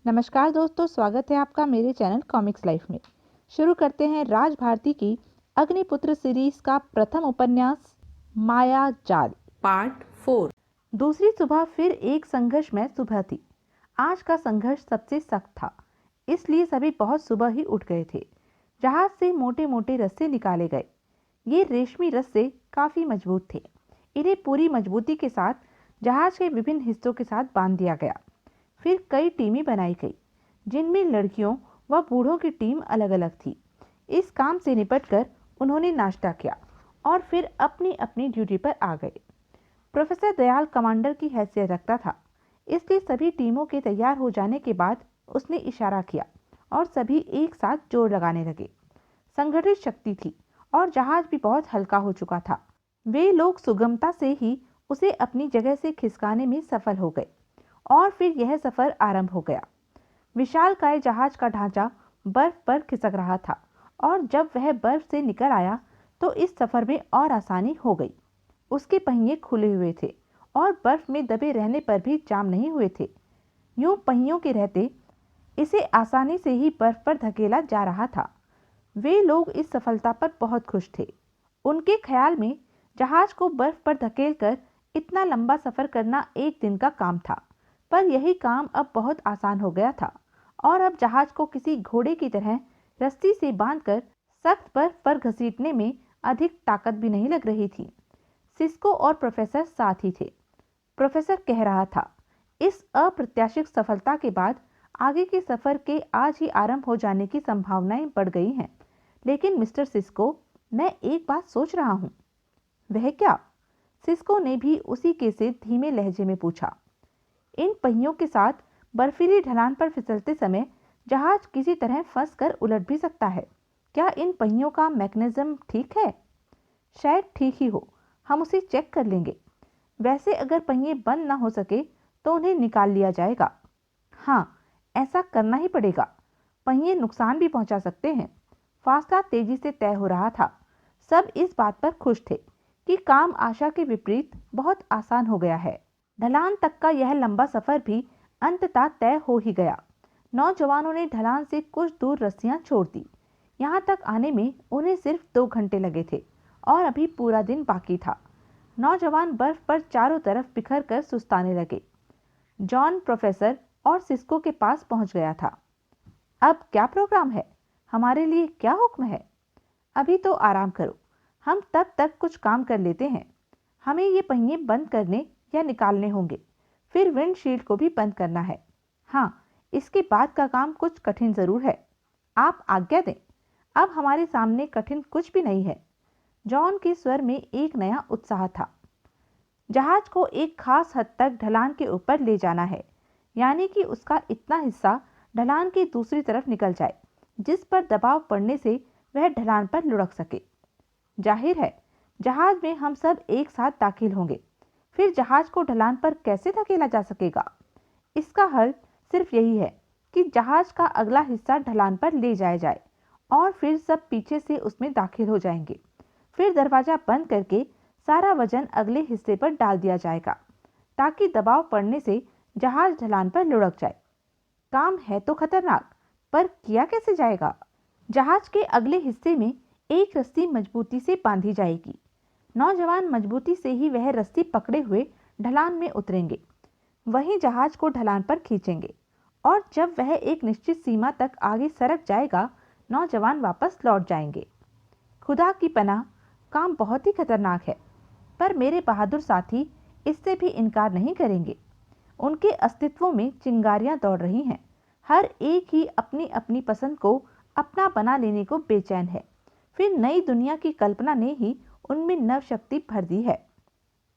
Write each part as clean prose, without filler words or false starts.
नमस्कार दोस्तों, स्वागत है आपका मेरे चैनल कॉमिक्स लाइफ में। शुरू करते हैं राज भारती की अग्निपुत्र सीरीज का प्रथम उपन्यास माया जाल पार्ट 4। दूसरी सुबह फिर एक संघर्षमय सुबह थी। आज का संघर्ष सबसे सख्त था, इसलिए सभी बहुत सुबह ही उठ गए थे। जहाज से मोटे मोटे रस्से निकाले गए। ये रेशमी रस्से काफी मजबूत थे। इन्हें पूरी मजबूती के साथ जहाज के विभिन्न हिस्सों के साथ बांध दिया गया। फिर कई टीमें बनाई गई, जिनमें लड़कियों व बूढ़ों की टीम अलग अलग थी। इस काम से निपटकर उन्होंने नाश्ता किया और फिर अपनी अपनी ड्यूटी पर आ गए। प्रोफेसर दयाल कमांडर की हैसियत रखता था, इसलिए सभी टीमों के तैयार हो जाने के बाद उसने इशारा किया और सभी एक साथ जोर लगाने लगे। संगठित शक्ति थी और जहाज भी बहुत हल्का हो चुका था। वे लोग सुगमता से ही उसे अपनी जगह से खिसकाने में सफल हो गए और फिर यह सफर आरंभ हो गया। विशालकाय जहाज का ढांचा बर्फ पर खिसक रहा था और जब वह बर्फ से निकल आया तो इस सफर में और आसानी हो गई। उसके पहिए खुले हुए थे और बर्फ में दबे रहने पर भी जाम नहीं हुए थे। यूं पहियों के रहते इसे आसानी से ही बर्फ पर धकेला जा रहा था। वे लोग इस सफलता पर बहुत खुश थे। उनके ख्याल में जहाज को बर्फ पर धकेलकर इतना लंबा सफर करना एक दिन का काम था, पर यही काम अब बहुत आसान हो गया था और अब जहाज को किसी घोड़े की तरह रस्सी से बांधकर सख्त बर्फ पर घसीटने में अधिक ताकत भी नहीं लग रही थी। सिस्को और प्रोफेसर साथ ही थे। प्रोफेसर कह रहा था, इस अप्रत्याशित सफलता के बाद आगे के सफर के आज ही आरंभ हो जाने की संभावनाएं बढ़ गई हैं। लेकिन मिस्टर सिस्को, मैं एक बात सोच रहा हूं। वह क्या? सिस्को ने भी उसी के से धीमे लहजे में पूछा। इन पहियों के साथ बर्फीली ढलान पर फिसलते समय जहाज किसी तरह फंसकर उलट भी सकता है। क्या इन पहियों का मैकेनिज्म ठीक है? शायद ठीक ही हो, हम उसे चेक कर लेंगे। वैसे अगर पहिए बंद ना हो सके तो उन्हें निकाल लिया जाएगा। हाँ, ऐसा करना ही पड़ेगा। पहिए नुकसान भी पहुंचा सकते हैं। फासला तेजी से तय हो रहा था। सब इस बात पर खुश थे कि काम आशा के विपरीत बहुत आसान हो गया है। ढलान तक का यह लंबा सफर भी अंततः तय हो ही गया। नौजवानों ने ढलान से कुछ दूर रस्सियां छोड़ दी। यहाँ तक आने में उन्हें सिर्फ 2 घंटे लगे थे और अभी पूरा दिन बाकी था। नौजवान बर्फ पर चारों तरफ बिखर कर सुस्ताने लगे। जॉन प्रोफेसर और सिस्को के पास पहुंच गया था। अब क्या प्रोग्राम है? हमारे लिए क्या हुक्म है? अभी तो आराम करो, हम तब तक कुछ काम कर लेते हैं। हमें ये पहिए बंद करने या निकालने होंगे, फिर विंडशील्ड को भी बंद करना है। हाँ, इसके बाद का काम कुछ कठिन जरूर है। आप आज्ञा दें। अब हमारे सामने कठिन कुछ भी नहीं है। जॉन के स्वर में एक नया उत्साह था। जहाज को एक खास हद तक ढलान के ऊपर ले जाना है, यानी कि उसका इतना हिस्सा ढलान की दूसरी तरफ निकल जाए जिस पर दबाव पड़ने से वह ढलान पर लुढ़क सके। जाहिर है, जहाज में हम सब एक साथ दाखिल होंगे। फिर जहाज को ढलान पर कैसे धकेला जा सकेगा? इसका हल सिर्फ यही है कि जहाज का अगला हिस्सा ढलान पर ले जाया जाए और फिर सब पीछे से उसमें दाखिल हो जाएंगे। फिर दरवाजा बंद करके सारा वजन अगले हिस्से पर डाल दिया जाएगा ताकि दबाव पड़ने से जहाज ढलान पर लुढ़क जाए। काम है तो खतरनाक, पर किया कैसे जाएगा? जहाज के अगले हिस्से में एक रस्सी मजबूती से बांधी जाएगी। नौजवान मजबूती से ही वह रस्सी पकड़े हुए ढलान में उतरेंगे। वहीं जहाज को ढलान पर खींचेंगे और जब वह एक निश्चित सीमा तक आगे सरक जाएगा, नौजवान वापस लौट जाएंगे। खुदा की पनाह, काम बहुत ही खतरनाक है, पर मेरे बहादुर साथी इससे भी इनकार नहीं करेंगे। उनके अस्तित्व में चिंगारियां दौड़ रही हैं। हर एक ही अपनी अपनी पसंद को अपना बना लेने को बेचैन है। फिर नई दुनिया की कल्पना ने ही उनमें नव शक्ति भर दी है।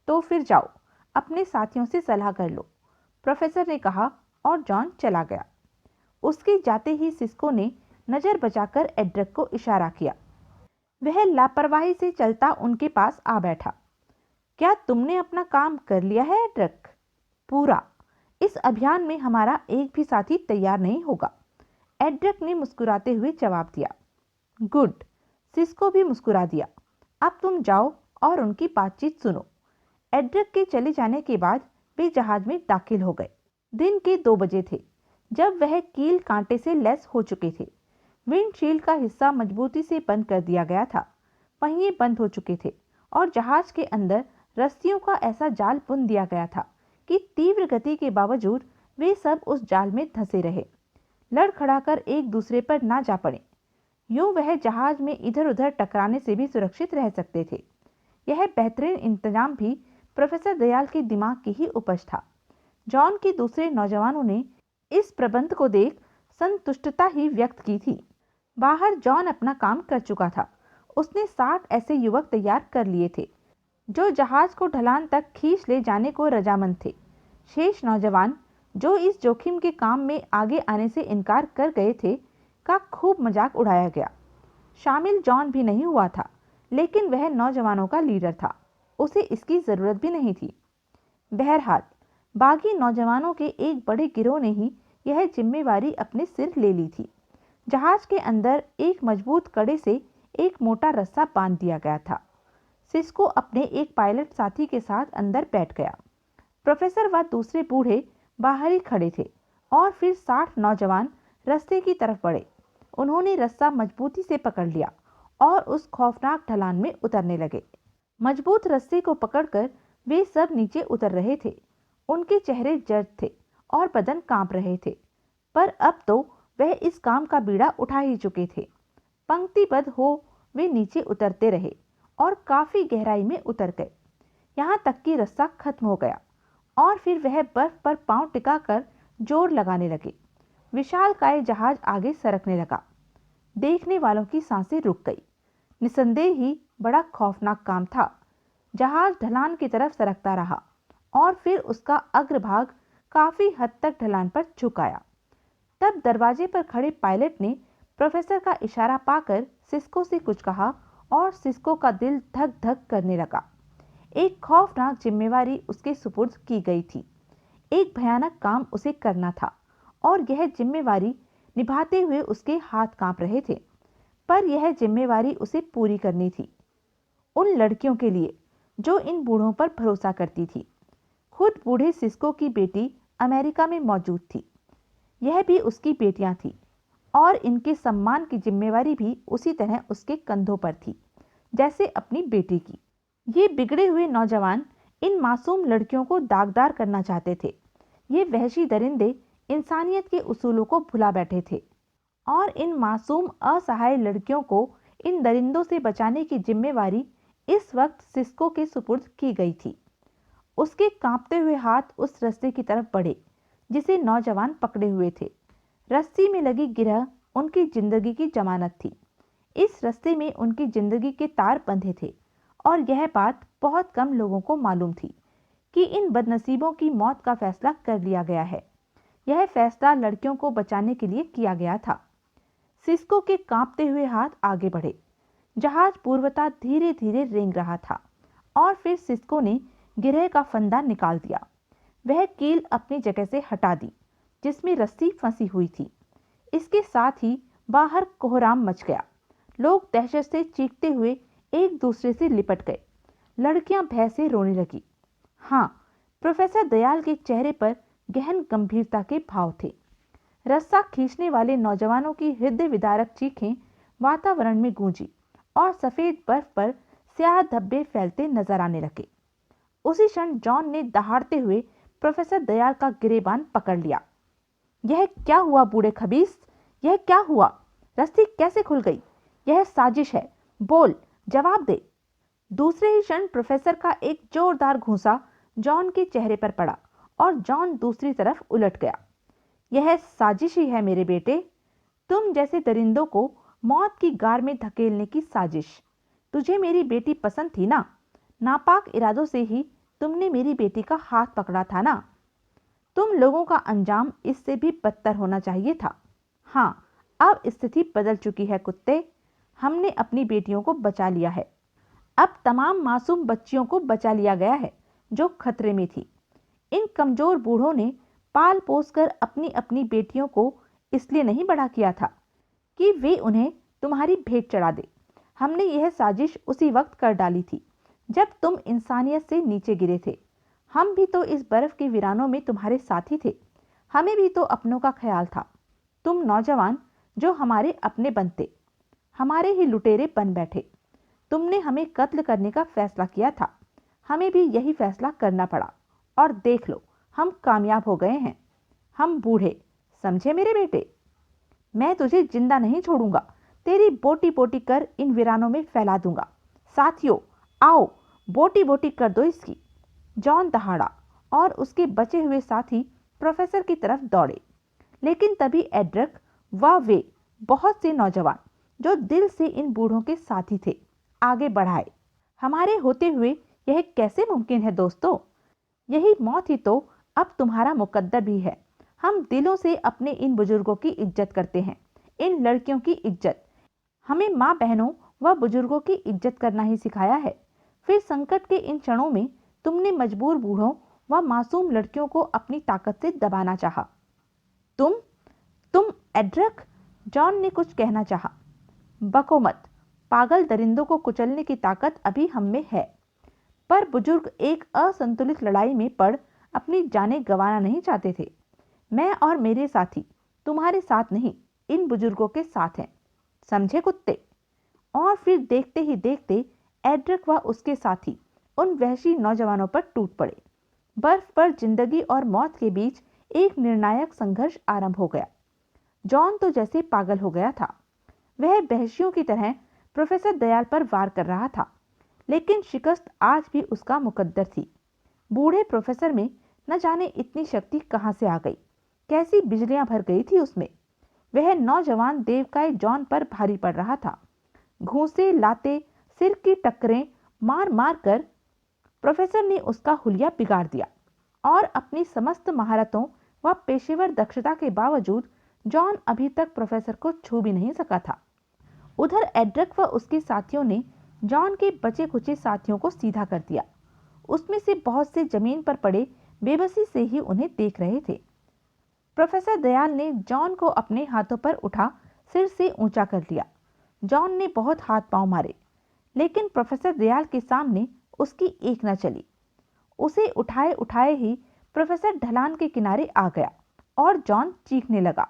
तो फिर जाओ, अपने साथियों से सलाह कर लो, प्रोफेसर ने कहा और जॉन चला गया। उसके जाते ही सिस्को ने नजर बचाकर एड्रिक को इशारा किया। वह लापरवाही से चलता उनके पास आ बैठा। क्या तुमने अपना काम कर लिया है एड्रिक? पूरा। इस अभियान में हमारा एक भी साथी तैयार नहीं होगा, एड्रिक ने मुस्कुराते हुए जवाब दिया। गुड। सिस्को भी मुस्कुरा दिया। अब तुम जाओ और उनकी बातचीत सुनो। एड्रिक के चले जाने के बाद वे जहाज में दाखिल हो गए। दिन के 2 बजे थे। जब वह कील कांटे से लैस हो चुके थे। विंडशील्ड का हिस्सा मजबूती से बंद कर दिया गया था, पहिए बंद हो चुके थे और जहाज के अंदर रस्सियों का ऐसा जाल बुन दिया गया था कि तीव्र गति के बावजूद वे सब उस जाल में धंसे रहे, लड़खड़ाकर एक दूसरे पर ना जा पड़े। यूं वह जहाज में इधर उधर टकराने से भी सुरक्षित रह सकते थे। यह बेहतरीन इंतजाम भी प्रोफेसर दयाल के दिमाग की ही उपज था। जॉन के दूसरे नौजवानों ने इस प्रबंध को देख संतुष्टता ही व्यक्त की थी। बाहर जॉन अपना काम कर चुका था। उसने 60 ऐसे युवक तैयार कर लिए थे जो जहाज को ढलान तक खींच ले जाने को रजामंद थे। शेष नौजवान जो इस जोखिम के काम में आगे आने से इनकार कर गए थे का खूब मजाक उड़ाया गया। शामिल जॉन भी नहीं हुआ था, लेकिन वह नौजवानों का लीडर था, उसे इसकी जरूरत भी नहीं थी। बहरहाल बागी नौजवानों के एक बड़े गिरोह ने ही यह जिम्मेवारी अपने सिर ले ली थी। जहाज के अंदर एक मजबूत कड़े से एक मोटा रस्सा बांध दिया गया था। सिस्को अपने एक पायलट साथी के साथ अंदर बैठ गया। प्रोफेसर व दूसरे बूढ़े बाहर ही खड़े थे और फिर 60 नौजवान रस्से की तरफ बढ़े। उन्होंने रस्सा मजबूती से पकड़ लिया और उस खौफनाक ढलान में उतरने लगे। मजबूत रस्से को पकड़कर वे सब नीचे उतर रहे थे। उनके चेहरे जर्द थे और बदन कांप रहे थे, पर अब तो वह इस काम का बीड़ा उठा ही चुके थे। पंक्तिबद्ध हो वे नीचे उतरते रहे और काफी गहराई में उतर गए, यहाँ तक कि रस्सा खत्म हो गया और फिर वह बर्फ पर पांव टिकाकर जोर लगाने लगे। विशालकाय जहाज आगे सरकने लगा। देखने वालों की सांसें रुक गई। निसंदेह ही बड़ा खौफनाक काम था। जहाज ढलान की तरफ सरकता रहा और फिर उसका अग्रभाग काफी हद तक ढलान पर झुक आया। तब दरवाजे पर खड़े पायलट ने प्रोफेसर का इशारा पाकर सिस्को से कुछ कहा और सिस्को का दिल धक धक करने लगा। एक खौफनाक जिम्मेवारी उसके सुपुर्द की गई थी। एक भयानक काम उसे करना था और यह जिम्मेवारी निभाते हुए उसके हाथ कांप रहे थे। पर यह जिम्मेवारी उसे पूरी करनी थी, उन लड़कियों के लिए जो इन बूढ़ों पर भरोसा करती थी। खुद बूढ़े सिस्को की बेटी अमेरिका में मौजूद थी, यह भी उसकी बेटियां थी और इनके सम्मान की जिम्मेवारी भी उसी तरह उसके कंधों पर थी जैसे अपनी बेटी की। ये बिगड़े हुए नौजवान इन मासूम लड़कियों को दागदार करना चाहते थे। ये वहशी दरिंदे इंसानियत के उसूलों को भुला बैठे थे और इन मासूम असहाय लड़कियों को इन दरिंदों से बचाने की जिम्मेवारी इस वक्त सिस्को के सुपुर्द की गई थी। उसके कांपते हुए हाथ उस रस्से की तरफ बढ़े जिसे नौजवान पकड़े हुए थे। रस्सी में लगी गिरह उनकी जिंदगी की जमानत थी। इस रस्ते में उनकी जिंदगी के तार बंधे थे और यह बात बहुत कम लोगों को मालूम थी कि इन बदनसीबों की मौत का फैसला कर लिया गया है। यह फैसला लड़कियों को बचाने के लिए किया गया था। सिस्को के कांपते हुए हाथ आगे बढ़े। जहाज पूर्वता धीरे धीरे रेंग रहा था और फिर सिस्को ने गिरह का फंदा निकाल दिया। वह कील अपनी जगह से हटा दी जिसमें रस्सी फंसी हुई थी। इसके साथ ही बाहर कोहराम मच गया। लोग दहशत से चीखते हुए एक दूसरे से लिपट गए। लड़कियां भय से रोने लगी। हाँ, प्रोफेसर दयाल के चेहरे पर गहन गंभीरता के भाव थे। रस्सा खींचने वाले नौजवानों की हृदय विदारक चीखें वातावरण में गूंजी और सफेद बर्फ पर स्याह धब्बे फैलते नजर आने लगे। उसी क्षण जॉन ने दहाड़ते हुए प्रोफेसर दयाल का गिरेबान पकड़ लिया। यह क्या हुआ बूढ़े खबीस? यह क्या हुआ? रस्सी कैसे खुल गई? यह साजिश है, बोल, जवाब दे। दूसरे ही क्षण प्रोफेसर का एक जोरदार घूंसा जॉन के चेहरे पर पड़ा और जॉन दूसरी तरफ उलट गया। यह साजिश ही है मेरे बेटे, तुम जैसे दरिंदों को मौत की गार में धकेलने की साजिश। तुझे मेरी बेटी पसंद थी ना? नापाक इरादों से ही तुमने मेरी बेटी का हाथ पकड़ा था ना? तुम लोगों का अंजाम इससे भी बदतर होना चाहिए था। हाँ, अब स्थिति बदल चुकी है कुत्ते। हमने अपनी बेटियों को बचा लिया है। अब तमाम मासूम बच्चियों को बचा लिया गया है जो खतरे में थी। इन कमजोर बूढ़ों ने पाल पोस कर अपनी अपनी बेटियों को इसलिए नहीं बड़ा किया था कि वे उन्हें तुम्हारी भेंट चढ़ा दे। हमने यह साजिश उसी वक्त कर डाली थी जब तुम इंसानियत से नीचे गिरे थे। हम भी तो इस बर्फ के वीरानों में तुम्हारे साथी थे। हमें भी तो अपनों का ख्याल था। तुम नौजवान जो हमारे अपने बनते, हमारे ही लुटेरे बन बैठे। तुमने हमें कत्ल करने का फैसला किया था, हमें भी यही फैसला करना पड़ा, और देख लो हम कामयाब हो गए हैं। हम बूढ़े, समझे मेरे बेटे? मैं तुझे जिंदा नहीं छोड़ूंगा, तेरी बोटी बोटी कर इन वीरानों में फैला दूंगा। साथियों आओ, बोटी बोटी कर दो इसकी। जॉन दहाड़ा और उसके बचे हुए साथी प्रोफेसर की तरफ दौड़े, लेकिन तभी एड्रिक व वे बहुत से नौजवान जो दिल से इन बूढ़ों के साथी थे आगे बढ़ाए। हमारे होते हुए यह कैसे मुमकिन है दोस्तों? यही मौत ही तो अब तुम्हारा मुकद्दर भी है। हम दिलों से अपने इन बुजुर्गों की इज्जत करते हैं, इन लड़कियों की इज्जत। हमें माँ बहनों व बुजुर्गों की इज्जत करना ही सिखाया है। फिर संकट के इन क्षणों में तुमने मजबूर बूढ़ों व मासूम लड़कियों को अपनी ताकत से दबाना चाहा। तुम एड्रिक, जॉन ने कुछ कहना चाहा। बको मत, पागल दरिंदों को कुचलने की ताकत अभी हम में है। पर बुजुर्ग एक असंतुलित लड़ाई में पड़ अपनी जानें गंवाना नहीं चाहते थे। मैं और मेरे साथी तुम्हारे साथ नहीं, इन बुजुर्गों के साथ हैं, समझे कुत्ते? और फिर देखते ही देखते एड्रिक व उसके साथी उन वहशी नौजवानों पर टूट पड़े। बर्फ पर जिंदगी और मौत के बीच एक निर्णायक संघर्ष आरंभ हो गया। जॉन तो जैसे पागल हो गया था। वह वहशियों की तरह प्रोफेसर दयाल पर वार कर रहा था, लेकिन शिकस्त आज भी उसका मुकद्दर थी। बूढ़े प्रोफेसर में न जाने इतनी शक्ति कहां से आ गई, कैसी बिजलियां भर गई थी उसमें। वह नौजवान देवकाय जॉन पर भारी पड़ रहा था। घूंसे, लाते, सिर की टक्करें मार मार कर प्रोफेसर ने उसका हुलिया बिगाड़ दिया, और अपनी समस्त महारतों व पेशेवर दक्षता के बावजूद जॉन अभी तक प्रोफेसर को छू भी नहीं सका था। उधर एड्रिक व उसके साथियों ने जॉन के बचे खुचे साथियों को सीधा कर दिया। उसमें से बहुत से जमीन पर पड़े बेबसी से ही उन्हें देख रहे थे। प्रोफेसर दयाल ने जॉन को अपने हाथों पर उठा सिर से ऊंचा कर लिया। जॉन ने बहुत हाथ पांव मारे, लेकिन प्रोफेसर दयाल के सामने उसकी एक न चली। उसे उठाए उठाए ही प्रोफेसर ढलान के किनारे आ गया और जॉन चीखने लगा।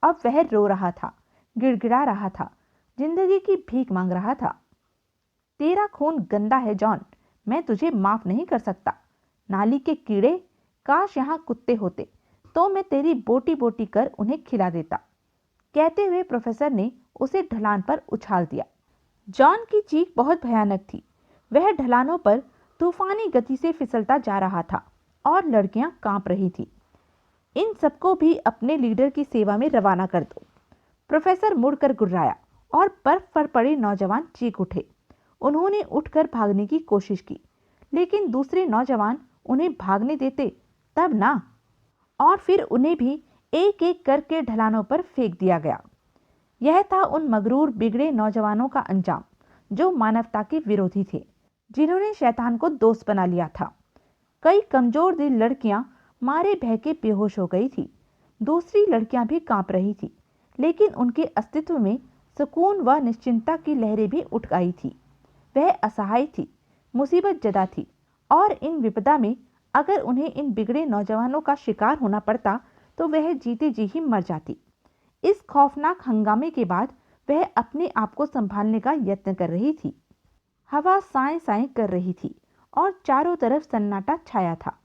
अब वह रो रहा था, गिड़गिड़ा रहा था, जिंदगी की भीख मांग रहा था। तेरा खून गंदा है जॉन, मैं तुझे माफ नहीं कर सकता। नाली के कीड़े, काश यहाँ कुत्ते होते तो मैं तेरी बोटी बोटी कर उन्हें खिला देता। कहते हुए प्रोफेसर ने उसे ढलान पर उछाल दिया। जॉन की चीख बहुत भयानक थी। वह ढलानों पर तूफानी गति से फिसलता जा रहा था और लड़कियां कांप रही थी। इन सबको भी अपने लीडर की सेवा में रवाना कर दो। प्रोफेसर मुड़कर गुर्राया और बर्फ पर पड़े नौजवान चीख उठे। उन्होंने उठकर भागने की कोशिश की, लेकिन दूसरे नौजवान उन्हें भागने देते तब ना। और फिर उन्हें भी एक एक करके ढलानों पर फेंक दिया गया। यह था उन मगरूर बिगड़े नौजवानों का अंजाम जो मानवता के विरोधी थे, जिन्होंने शैतान को दोस्त बना लिया था। कई कमजोर दिल लड़कियां मारे बहके बेहोश हो गई थी। दूसरी लड़कियां भी कांप रही थी, लेकिन उनके अस्तित्व में सुकून व निश्चिंतता की लहरें भी उठ आई थी। वह असहाय थी, मुसीबत जदा थी, और इन विपदा में अगर उन्हें इन बिगड़े नौजवानों का शिकार होना पड़ता तो वह जीते जी ही मर जाती। इस खौफनाक हंगामे के बाद वह अपने आप को संभालने का यत्न कर रही थी। हवा साए साए कर रही थी और चारों तरफ सन्नाटा छाया था।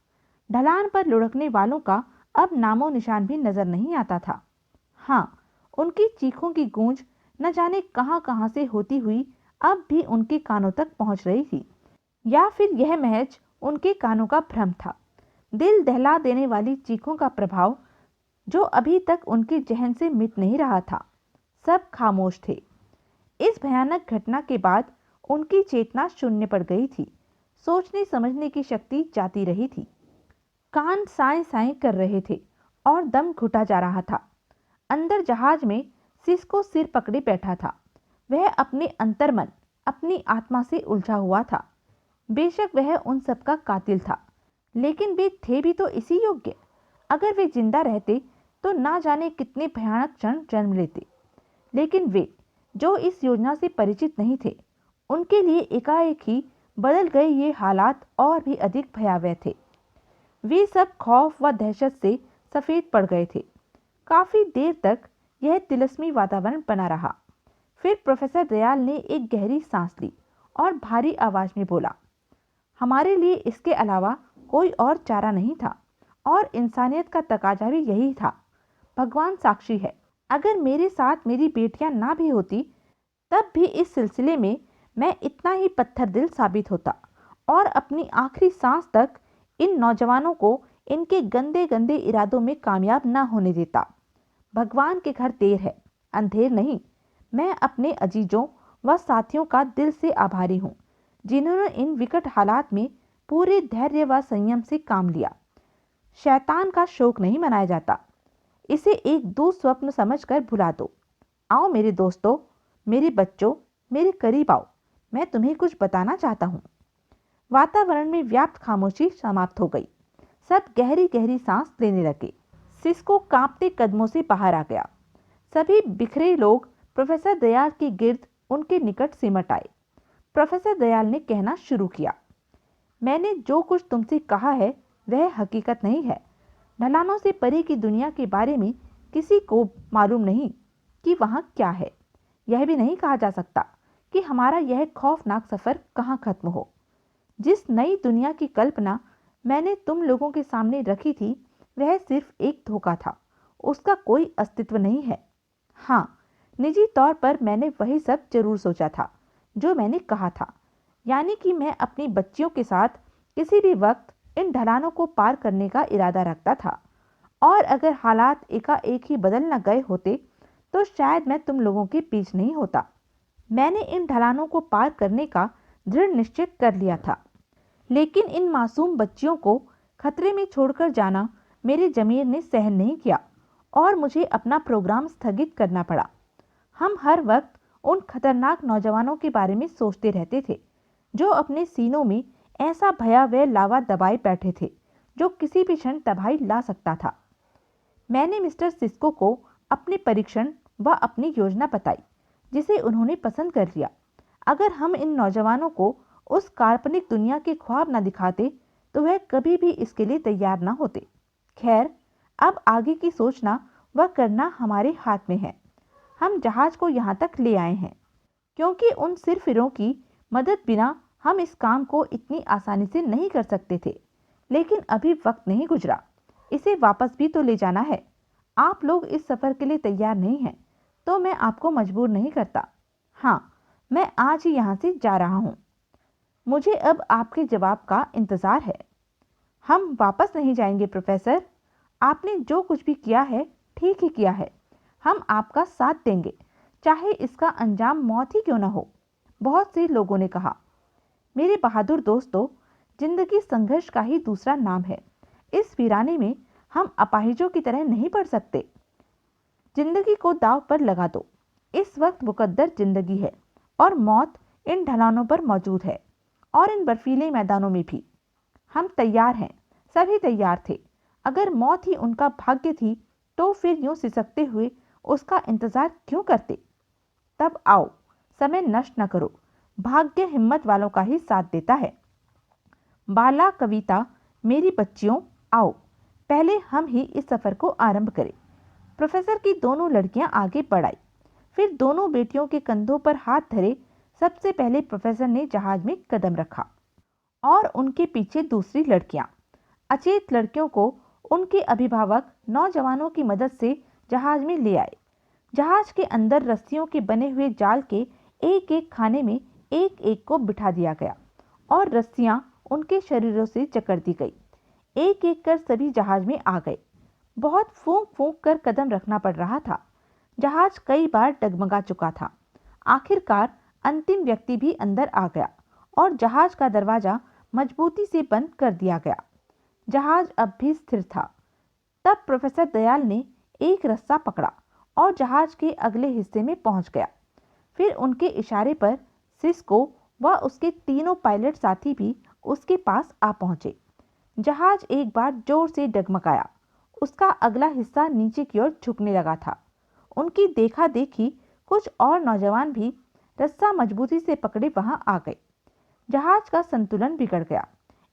ढलान पर लुढ़कने वालों का अब नामो निशान भी नजर नहीं आता था। हाँ, उनकी चीखों की गूंज न जाने कहां कहां से होती हुई अब भी उनके कानों तक पहुंच रही थी, या फिर यह महज उनके कानों का भ्रम था। दिल दहला देने वाली चीखों का प्रभाव जो अभी तक उनके जहन से मिट नहीं रहा था। सब खामोश थे। इस भयानक घटना के बाद उनकी चेतना शून्य पड़ गई थी। सोचने समझने की शक्ति जाती रही थी। कान साए साए कर रहे थे और दम घुटा जा रहा था। अंदर जहाज में सिस्को सिर पकड़े बैठा था। वह अपने अंतर्मन, अपनी आत्मा से उलझा हुआ था। बेशक वह उन सब का कातिल था, लेकिन वे थे भी तो इसी योग्य। अगर वे जिंदा रहते तो ना जाने कितने भयानक क्षण जन्म लेते। लेकिन वे जो इस योजना से परिचित नहीं थे, उनके लिए एकाएक ही बदल गए ये हालात और भी अधिक भयावह थे। वे सब खौफ व दहशत से सफ़ेद पड़ गए थे। काफ़ी देर तक यह तिलस्मी वातावरण बना रहा। फिर प्रोफेसर दयाल ने एक गहरी सांस ली और भारी आवाज़ में बोला, हमारे लिए इसके अलावा कोई और चारा नहीं था और इंसानियत का तकाजा भी यही था। भगवान साक्षी है, अगर मेरे साथ मेरी बेटियां ना भी होती तब भी इस सिलसिले में मैं इतना ही पत्थर दिल साबित होता और अपनी आखिरी सांस तक इन नौजवानों को इनके गंदे गंदे इरादों में कामयाब ना होने देता। भगवान के घर देर है, अंधेर नहीं। मैं अपने अजीजों व साथियों का दिल से आभारी हूँ जिन्होंने इन विकट हालात में पूरे धैर्य व संयम से काम लिया। शैतान का शोक नहीं मनाया जाता, इसे एक दुस्वप्न समझकर भुला दो। आओ मेरे दोस्तों, मेरे बच्चों, मेरे करीब आओ, मैं तुम्हें कुछ बताना चाहता हूँ। वातावरण में व्याप्त खामोशी समाप्त हो गई। सब गहरी गहरी सांस लेने लगे। सिस्को कांपते कदमों से बाहर आ गया। सभी बिखरे लोग प्रोफेसर दयाल के गिर्द उनके निकट सिमट आए। प्रोफेसर दयाल ने कहना शुरू किया, मैंने जो कुछ तुमसे कहा है वह हकीकत नहीं है। ढलानों से परे की दुनिया के बारे में किसी को मालूम नहीं कि वहाँ क्या है। यह भी नहीं कहा जा सकता कि हमारा यह खौफनाक सफ़र कहाँ खत्म हो। जिस नई दुनिया की कल्पना मैंने तुम लोगों के सामने रखी थी वह सिर्फ एक धोखा था, उसका कोई अस्तित्व नहीं है। हाँ, निजी तौर पर मैंने वही सब जरूर सोचा था जो मैंने कहा था, यानी कि मैं अपनी बच्चियों के साथ किसी भी वक्त इन ढलानों को पार करने का इरादा रखता था और अगर हालात एकाएक ही बदल न गए होते तो शायद मैं तुम लोगों के बीच नहीं होता। मैंने इन ढलानों को पार करने का दृढ़ निश्चय कर लिया था, लेकिन इन मासूम बच्चियों को खतरे में छोड़कर जाना मेरे ज़मीर ने सहन नहीं किया और मुझे अपना प्रोग्राम स्थगित करना पड़ा। हम हर वक्त उन खतरनाक नौजवानों के बारे में सोचते रहते थे जो अपने सीनों में ऐसा भयावह लावा दबाए बैठे थे जो किसी भी क्षण तबाही ला सकता था। मैंने मिस्टर सिस्को को अपने परीक्षण व अपनी योजना बताई जिसे उन्होंने पसंद कर लिया। अगर हम इन नौजवानों को उस काल्पनिक दुनिया के ख्वाब न दिखाते तो वह कभी भी इसके लिए तैयार न होते। खैर, अब आगे की सोचना व करना हमारे हाथ में है। हम जहाज को यहाँ तक ले आए हैं क्योंकि उन सिरफिरों की मदद बिना हम इस काम को इतनी आसानी से नहीं कर सकते थे। लेकिन अभी वक्त नहीं गुजरा, इसे वापस भी तो ले जाना है। आप लोग इस सफ़र के लिए तैयार नहीं हैं तो मैं आपको मजबूर नहीं करता। हाँ, मैं आज ही यहाँ से जा रहा हूँ। मुझे अब आपके जवाब का इंतज़ार है। हम वापस नहीं जाएंगे प्रोफेसर, आपने जो कुछ भी किया है ठीक ही किया है। हम आपका साथ देंगे, चाहे इसका अंजाम मौत ही क्यों न हो। बहुत से लोगों ने कहा। मेरे बहादुर दोस्तों, जिंदगी संघर्ष का ही दूसरा नाम है। इस वीराने में हम अपाहिजों की तरह नहीं पड़ सकते। जिंदगी को दांव पर लगा दो। इस वक्त मुकद्दर जिंदगी है और मौत इन ढलानों पर मौजूद है और इन बर्फीले मैदानों में भी। हम तैयार हैं, सभी तैयार थे। अगर मौत ही उनका भाग्य थी तो फिर यूं सिसकते हुए उसका इंतजार क्यों करते। तब आओ, समय नष्ट न करो। भाग्य हिम्मत वालों का ही साथ देता है। बाला, कविता, मेरी बच्चियों, आओ, पहले हम ही इस सफ़र को आरंभ करें। प्रोफेसर की दोनों लड़कियां आगे बढ़ आई। फिर दोनों बेटियों के कंधों पर हाथ धरे सबसे पहले प्रोफेसर ने जहाज में कदम रखा और उनके पीछे दूसरी लड़कियां। अचेत लड़कियों को उनके अभिभावक नौजवानों की मदद से जहाज में ले आए। जहाज के अंदर रस्सियों के बने हुए जाल के एक एक खाने में एक एक को बिठा दिया गया और रस्सियां उनके शरीरों से जकड़ दी गई। एक एक कर सभी जहाज में आ गए। बहुत फूंक फूंक कर कदम रखना पड़ रहा था। जहाज कई बार डगमगा चुका था। आखिरकार अंतिम व्यक्ति भी अंदर आ गया और जहाज का दरवाजा मजबूती से बंद कर दिया गया। जहाज अब भी स्थिर था। तब प्रोफेसर दयाल ने एक रस्सा पकड़ा और जहाज के अगले हिस्से में पहुंच गया। फिर उनके इशारे पर सिस्को व उसके तीनों पायलट साथी भी उसके पास आ पहुंचे। जहाज एक बार जोर से डगमगाया। उसका अगला हिस्सा नीचे की ओर झुकने लगा था। उनकी देखा देखी कुछ और नौजवान भी रस्सा मजबूती से पकड़े वहां आ गए। जहाज का संतुलन बिगड़ गया।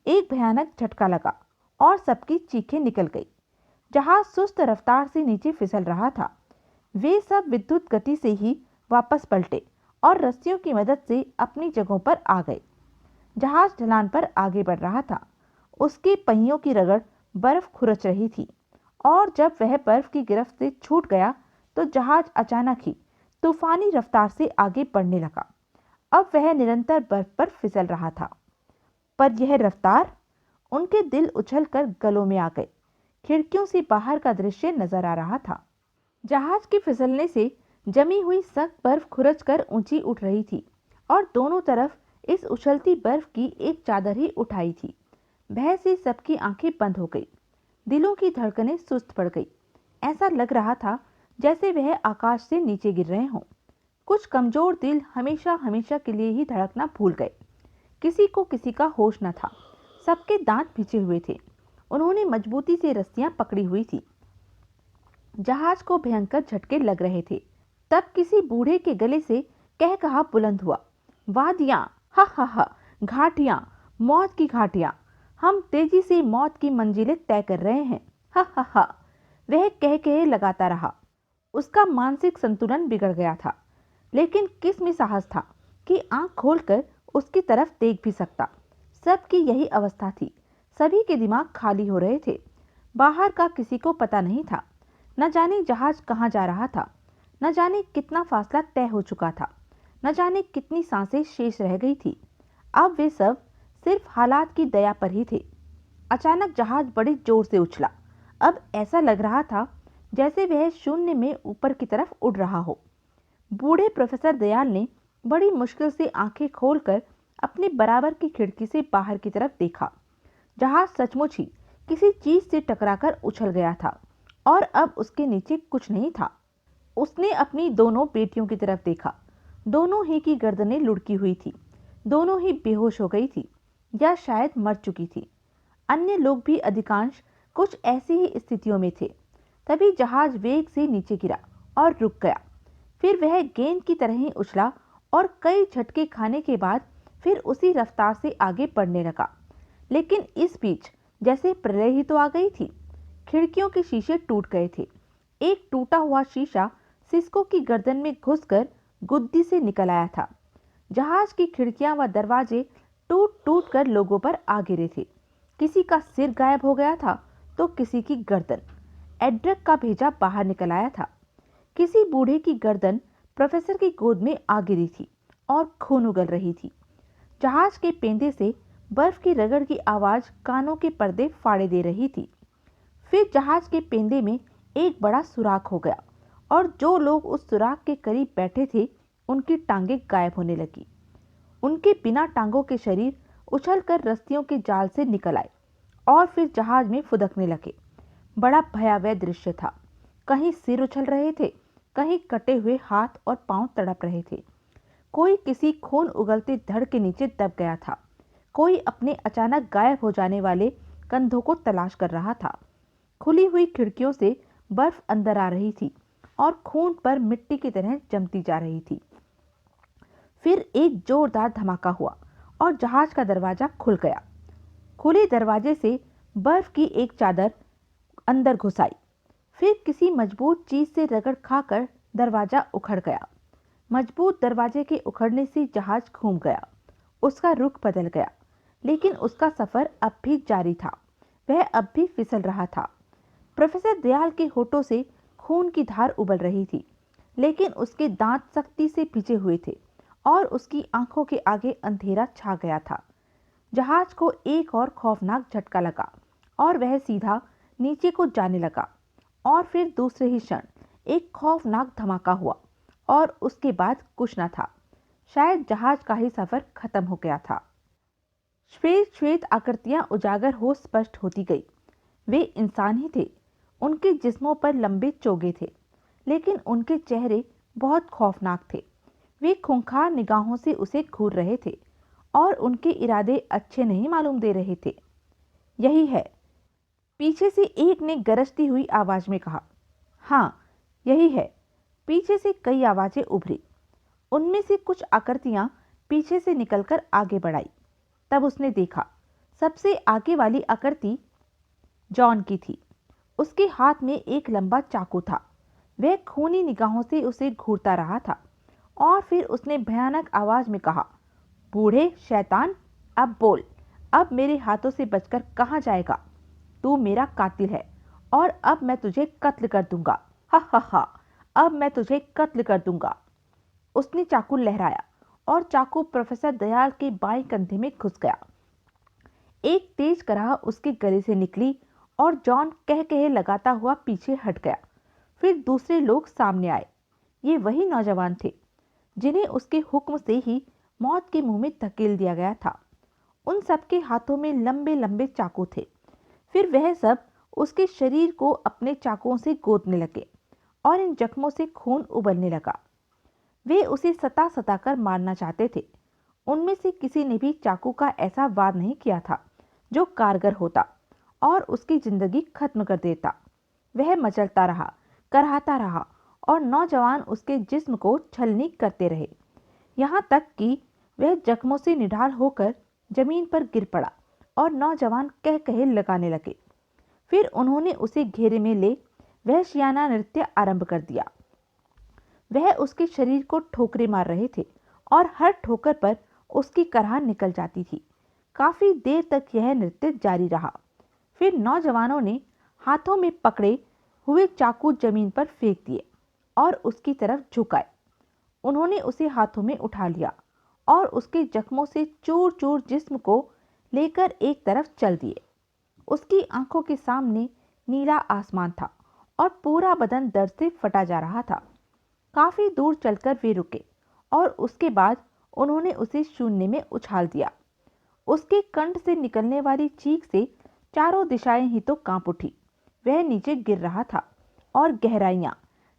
एक भयानक झटका लगा और सबकी चीखें निकल गई। जहाज सुस्त रफ्तार से नीचे फिसल रहा था। वे सब विद्युत गति से ही वापस पलटे और रस्सियों की मदद से अपनी जगहों पर आ गए। जहाज ढलान पर आगे बढ़ रहा था। उसके पहियों की रगड़ बर्फ खुरच रही थी और जब वह बर्फ की गिरफ्त से छूट गया तो जहाज अचानक ही तूफानी रफ्तार से आगे बढ़ने लगा। अब वह निरंतर बर्फ पर फिसल रहा था, पर यह रफ्तार, उनके दिल उछलकर गलों में आ गए। खिड़कियों से बाहर का दृश्य नजर आ रहा था। जहाज के फिसलने से जमी हुई सख्त बर्फ खुरच कर ऊंची उठ रही थी और दोनों तरफ इस उछलती बर्फ की एक चादर ही उठाई थी। भय से सबकी आंखें बंद हो गई, दिलों की धड़कनें सुस्त पड़ गई। ऐसा लग रहा था जैसे वह आकाश से नीचे गिर रहे हों। कुछ कमजोर दिल हमेशा हमेशा के लिए ही धड़कना भूल गए। किसी को किसी का होश न था। सबके दांत भिजे हुए थे। उन्होंने मजबूती से रस्सियां पकड़ी हुई थी। जहाज को भयंकर झटके लग रहे थे। तब किसी बूढ़े के गले से कह कहा बुलंद हुआ, वादियां, हा हा हा, घाटियां, मौत की घाटियां, हम तेजी से मौत की मंजिलें तय कर रहे हैं, हा हा हा। वह कह लगाता रहा। उसका मानसिक संतुलन बिगड़ गया था, लेकिन किस में साहस था कि आंख खोलकर उसकी तरफ देख भी सकता। सबकी यही अवस्था थी। सभी के दिमाग खाली हो रहे थे। बाहर का किसी को पता नहीं था। न जाने जहाज कहाँ जा रहा था, न जाने कितना फासला तय हो चुका था, न जाने कितनी सांसें शेष रह गई थी। अब वे सब सिर्फ हालात की दया पर ही थे। अचानक जहाज बड़ी जोर से उछला। अब ऐसा लग रहा था जैसे वह शून्य में ऊपर की तरफ उड़ रहा हो। बूढ़े प्रोफेसर दयाल ने बड़ी मुश्किल से आंखें खोलकर अपने बराबर की खिड़की से बाहर की तरफ देखा। जहाज सचमुच ही किसी चीज से टकराकर उछल गया था और अब उसके नीचे कुछ नहीं था। उसने अपनी दोनों बेटियों की तरफ देखा। दोनों ही की गर्दनें लुढ़की हुई थी। दोनों ही बेहोश हो गई थी या शायद मर चुकी थी। अन्य लोग भी अधिकांश कुछ ऐसी ही स्थितियों में थे। तभी जहाज वेग से नीचे गिरा और रुक गया। फिर वह गेंद की तरह ही उछला और कई झटके खाने के बाद फिर उसी रफ्तार से आगे बढ़ने लगा। लेकिन इस बीच जैसे प्रलय ही तो आ गई थी। खिड़कियों के शीशे टूट गए थे। एक टूटा हुआ शीशा सिस्को की गर्दन में घुसकर गुद्दी से निकल आया था। जहाज की खिड़कियां व दरवाजे टूट टूट कर लोगों पर आ गिरे थे। किसी का सिर गायब हो गया था तो किसी की गर्दन। एड्रक का भेजा बाहर निकल आया था। किसी बूढ़े की गर्दन प्रोफेसर की गोद में आ गिरी थी और खून उगल रही थी। जहाज के पेंदे से बर्फ की रगड़ की आवाज कानों के पर्दे फाड़े दे रही थी। फिर जहाज के पेंदे में एक बड़ा सुराख हो गया और जो लोग उस सुराख के करीब बैठे थे उनकी टांगें गायब होने लगी। उनके बिना टांगों के शरीर उछलकर रस्सियों के जाल से निकल आए और फिर जहाज में फुदकने लगे। बड़ा भयावह दृश्य था। कहीं सिर उछल रहे थे, कहीं कटे हुए हाथ और पांव तड़प रहे थे। कोई किसी खून उगलते धड़ के नीचे दब गया था। कोई अपने अचानक गायब हो जाने वाले कंधों को तलाश कर रहा था। खुली हुई खिड़कियों से बर्फ अंदर आ रही थी और खून पर मिट्टी की तरह जमती जा रही थी। फिर एक जोरदार धमाका हुआ और जहाज का दरवाजा खुल गया। खुले दरवाजे से बर्फ की एक चादर अंदर घुस आई। फिर किसी मजबूत चीज से रगड़ खाकर दरवाजा उखड़ गया। मजबूत दरवाजे के उखड़ने से जहाज घूम गया। उसका रुख बदल गया, लेकिन उसका सफर अब भी जारी था। वह अब भी फिसल रहा था। प्रोफेसर दयाल के होठों से खून की धार उबल रही थी, लेकिन उसके दांत सख्ती से भिजे हुए थे और उसकी आंखों के आगे अंधेरा छा गया था। जहाज को एक और खौफनाक झटका लगा और वह सीधा नीचे को जाने लगा। और फिर दूसरे ही क्षण एक खौफनाक धमाका हुआ और उसके बाद कुछ न था। शायद जहाज का ही सफर खत्म हो गया था। श्वेत श्वेत आकृतियां उजागर हो स्पष्ट होती गई। वे इंसान ही थे। उनके जिस्मों पर लंबे चोगे थे, लेकिन उनके चेहरे बहुत खौफनाक थे। वे खूंखार निगाहों से उसे घूर रहे थे और उनके इरादे अच्छे नहीं मालूम दे रहे थे। यही है, पीछे से एक ने गरजती हुई आवाज में कहा। हाँ, यही है। पीछे से कई आवाजें उभरी। उनमें से कुछ आकृतियां पीछे से निकलकर आगे बढ़ाई। तब उसने देखा, सबसे आगे वाली आकृति जॉन की थी। उसके हाथ में एक लंबा चाकू था। वह खूनी निगाहों से उसे घूरता रहा था और फिर उसने भयानक आवाज में कहा, बूढ़े शैतान, अब बोल, अब मेरे हाथों से बचकर कहाँ जाएगा? तू मेरा कातिल है और अब मैं तुझे कत्ल कर दूंगा। हा हा हा, अब मैं तुझे कत्ल कर दूंगा। उसने चाकू लहराया और चाकू प्रोफेसर दयाल के बाएं कंधे में घुस गया। एक तेज कराह उसके गले से निकली और जॉन कह कहे लगाता हुआ पीछे हट गया। फिर दूसरे लोग सामने आए। ये वही नौजवान थे जिन्हें उसके हुक्म से ही मौत के मुंह में धकेल दिया गया था। उन सबके हाथों में लंबे लंबे चाकू थे। फिर वह सब उसके शरीर को अपने चाकुओं से गोदने लगे और इन जख्मों से खून उबलने लगा। वे उसे सता सता कर मारना चाहते थे। उनमें से किसी ने भी चाकू का ऐसा वार नहीं किया था जो कारगर होता और उसकी जिंदगी खत्म कर देता। वह मचलता रहा, कराहता रहा और नौजवान उसके जिस्म को छलनी करते रहे, यहाँ तक कि वह जख्मों से निढाल होकर जमीन पर गिर पड़ा और नौजवान कह कहे लगाने लगे। फिर उन्होंने उसे घेरे में ले वहशियाना नृत्य आरंभ कर दिया। वह उसके शरीर को ठोकरें मार रहे थे और हर ठोकर पर उसकी कराह निकल जाती थी। काफी देर तक यह नृत्य जारी रहा। फिर नौजवानों ने हाथों में पकड़े हुए चाकू जमीन पर फेंक दिए और उसकी तरफ झुकाए। उन्होंने उसे हाथों में उठा लिया और उसके जख्मों से चूर चूर जिस्म को लेकर एक तरफ चल दिए। उसकी आंखों के सामने नीला आसमान था और पूरा बदन दर्द से फटा जा रहा था। काफी दूर चलकर वे रुके और उसके बाद उन्होंने उसे शून्य में उछाल दिया। उसके कंठ से निकलने वाली चीख से चारों दिशाएं ही तो कांप उठी। वह नीचे गिर रहा था और गहराइयां,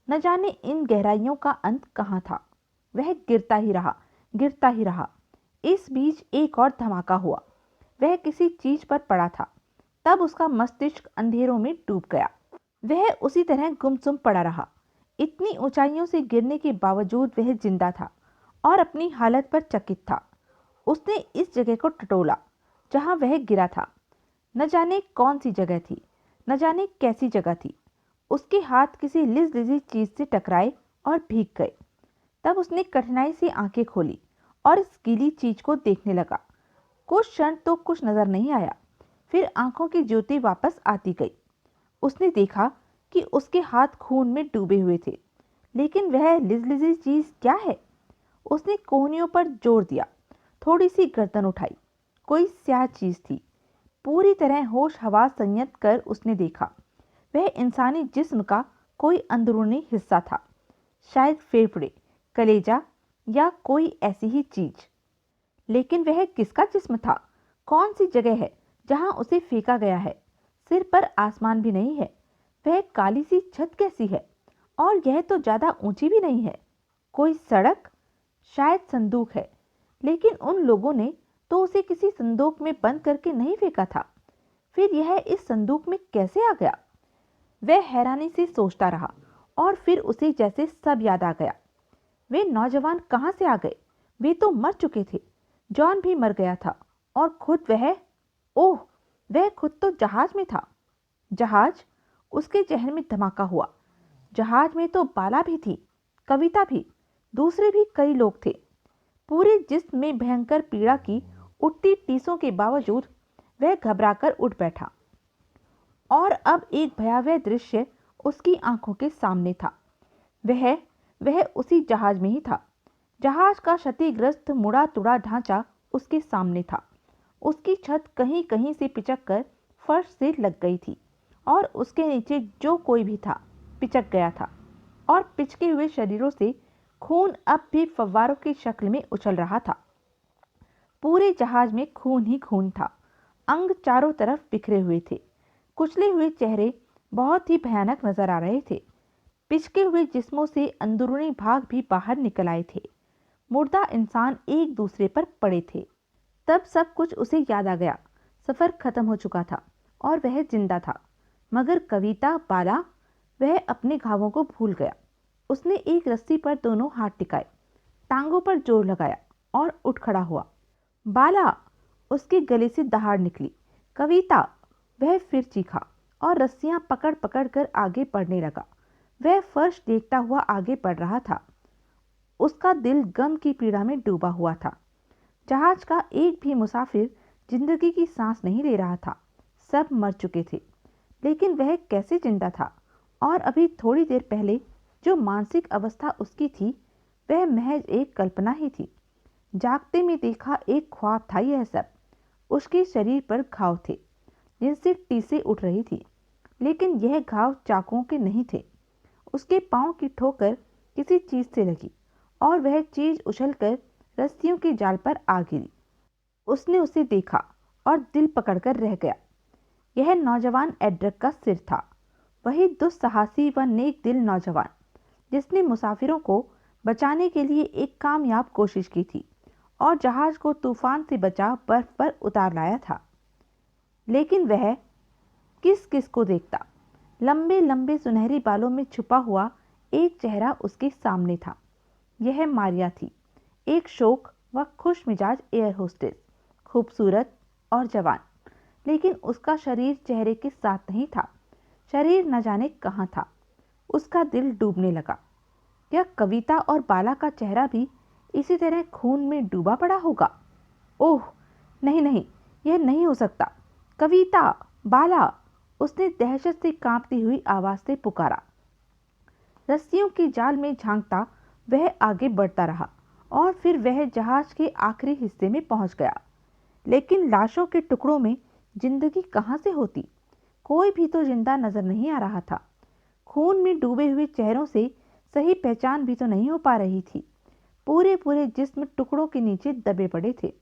न जाने इन गहराइयों का अंत कहाँ था। वह गिरता ही रहा, गिरता ही रहा। इस बीच एक और धमाका हुआ। वह किसी चीज पर पड़ा था। तब उसका मस्तिष्क अंधेरों में डूब गया। वह उसी तरह गुमसुम पड़ा रहा। इतनी ऊंचाइयों से गिरने के बावजूद वह जिंदा था और अपनी हालत पर चकित था। उसने इस जगह को टटोला जहां वह गिरा था। न जाने कौन सी जगह थी, न जाने कैसी जगह थी। उसके हाथ किसी लिजी चीज से टकराए और भीग गए। तब उसने कठिनाई से आंखें खोली और इस गीली चीज को देखने लगा। कुछ क्षण तो कुछ नजर नहीं आया। फिर आंखों की ज्योति वापस आती गई। उसने देखा कि उसके हाथ खून में डूबे हुए थे। लेकिन वह लिजी चीज क्या है? उसने कोहनियों पर जोर दिया, थोड़ी सी गर्दन उठाई। कोई स्याह चीज थी। पूरी तरह होश हवास संयत कर उसने देखा। वह इंसानी जिस्म का कोई अंदरूनी हिस्सा था, शायद फेफड़े, कलेजा या कोई ऐसी ही चीज। लेकिन वह किसका जिस्म था? कौन सी जगह है जहां उसे फेंका गया है? सिर पर आसमान भी नहीं है। वह काली सी छत कैसी है? और यह तो ज्यादा ऊंची भी नहीं है। कोई सड़क, शायद संदूक है। लेकिन उन लोगों ने तो उसे किसी संदूक में बंद करके नहीं फेंका था। फिर यह इस संदूक में कैसे आ गया? वह हैरानी से सोचता रहा और फिर उसे जैसे सब याद आ गया। वे नौजवान कहाँ से आ गए? वे तो मर चुके थे। जॉन भी मर गया था और खुद वह, ओह, वह खुद तो जहाज में था। जहाज? उसके जहन में धमाका हुआ। जहाज में तो बाला भी थी, कविता भी, दूसरे भी कई लोग थे। पूरे जिस्म में भयंकर पीड़ा की उठती टीसों के बावजूद वह घबराकर उठ बैठा। और अब एक भयावह दृश्य उसकी आंखों के सामने था। वह उसी जहाज में ही था। जहाज का क्षतिग्रस्त मुड़ा तुड़ा ढांचा उसके सामने था। उसकी छत कहीं कहीं से पिचककर फर्श से लग गई थी और उसके नीचे जो कोई भी था पिचक गया था और पिचके हुए शरीरों से खून अब भी फव्वारों की शक्ल में उछल रहा था। पूरे जहाज में खून ही खून था। अंग चारों तरफ बिखरे हुए थे। कुचले हुए चेहरे बहुत ही भयानक नजर आ रहे थे। पिचके हुए जिस्मों से अंदरूनी भाग भी बाहर निकल आए थे। मुर्दा इंसान एक दूसरे पर पड़े थे। तब सब कुछ उसे याद आ गया। सफर खत्म हो चुका था और वह जिंदा था। मगर कविता, बाला, वह अपने घावों को भूल गया। उसने एक रस्सी पर दोनों हाथ टिकाए, टांगों पर जोर लगाया और उठ खड़ा हुआ। बाला! उसके गले से दहाड़ निकली। कविता! वह फिर चीखा और रस्सियां पकड़ पकड़ कर आगे बढ़ने लगा। वह फर्श देखता हुआ आगे बढ़ रहा था। उसका दिल गम की पीड़ा में डूबा हुआ था। जहाज का एक भी मुसाफिर जिंदगी की सांस नहीं ले रहा था। सब मर चुके थे, लेकिन वह कैसे जिंदा था? और अभी थोड़ी देर पहले जो मानसिक अवस्था उसकी थी, वह महज एक कल्पना ही थी। जागते में देखा एक ख्वाब था यह सब। उसके शरीर पर घाव थे जिनसे टीसें उठ रही थी, लेकिन यह घाव चाकुओं के नहीं थे। उसके पांव की ठोकर किसी चीज से लगी और वह चीज उछलकर रस्सियों के जाल पर आ गिरी। उसने उसे देखा और दिल पकड़कर रह गया। यह नौजवान एड्रक का सिर था, वही दुस्साहसी व नेक दिल नौजवान जिसने मुसाफिरों को बचाने के लिए एक कामयाब कोशिश की थी और जहाज को तूफान से बचा बर्फ पर उतार लाया था। लेकिन वह किस किस को देखता? लंबे लंबे सुनहरे बालों में छुपा हुआ एक चेहरा उसके सामने था। यह मारिया थी, एक शोक व खुश मिजाज एयर होस्टेस, खूबसूरत और जवान। लेकिन उसका शरीर चेहरे के साथ नहीं था। शरीर न जाने कहाँ था। उसका दिल डूबने लगा। क्या कविता और बाला का चेहरा भी इसी तरह खून में डूबा पड़ा होगा? ओह नहीं नहीं, यह नहीं हो सकता। कविता, बाला, उसने दहशत से कांपती हुई आवाज से पुकारा। रस्सियों के जाल में झांकता वह आगे बढ़ता रहा और फिर वह जहाज के आखिरी हिस्से में पहुंच गया। लेकिन लाशों के टुकड़ों में जिंदगी कहां से होती? कोई भी तो जिंदा नजर नहीं आ रहा था। खून में डूबे हुए चेहरों से सही पहचान भी तो नहीं हो पा रही थी। पूरे पूरे जिस्म टुकड़ों के नीचे दबे पड़े थे।